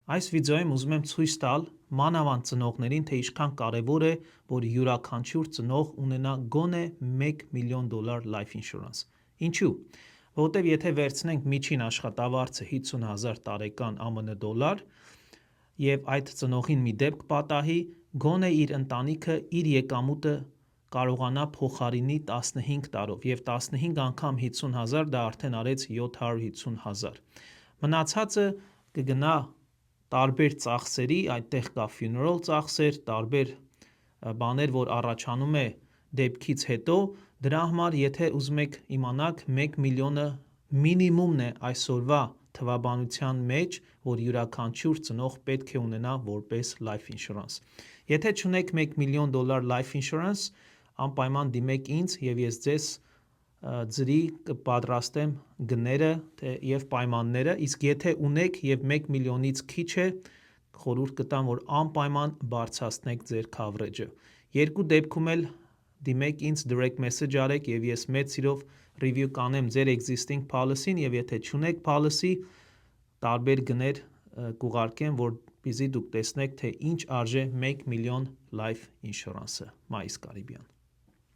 Այս վիդեոյում ուզում եմ ցույց տալ մանավանդ ծնողներին, թե ինչքան կարևոր է, որ յուրաքանչյուր ծնող ունենա գոնե $1 միլիոն life insurance։ Ինչու՞։ Որովհետև եթե վերցնենք միջին աշխատավարձը 50,000 տարեկան ԱՄՆ դոլար և այդ ծնողին մի դեպք պատահի, գոնե իր ընտանիքը իր եկամուտը կարողանա փոխարինի 15 տարով, և 15 անգամ 50,000 դա արդեն արեց 750,000։ Մնացածը կգնա տարբեր ծախսերի, այդտեղ կա funeral ծախսեր, տարբեր բաներ, որ առաջանում է դեպքից հետո, դրա համար եթե ուզում եք իմանաք 1 միլիոնը մինիմումն է այսօրվա թվաբանության մեջ, որ յուրաքանչյուր ծնող պետք է ունենա որպես life insurance։ Եթե չունեք $1 միլիոն life insurance, անպայման դիմեք ինձ և ես ձեզ ձրի կպատրաստեմ գները և պայմանները, իսկ եթե ունեք և 1 միլիոնից քիչ է, խորհուրդ կտամ, որ անպայման բարձրացնեք ձեր coverage-ը։ Երկու դեպքում էլ դիմեք ինձ, direct message արեք և ես մեծ սիրով review կանեմ ձեր existing policy-ն, և եթե չունեք policy, տարբեր գներ կուղարկեմ, որպեսզի դուք տեսնեք, թե ինչ արժե $1 միլիոն life insurance-ը։ Մայիս Կարիբյան։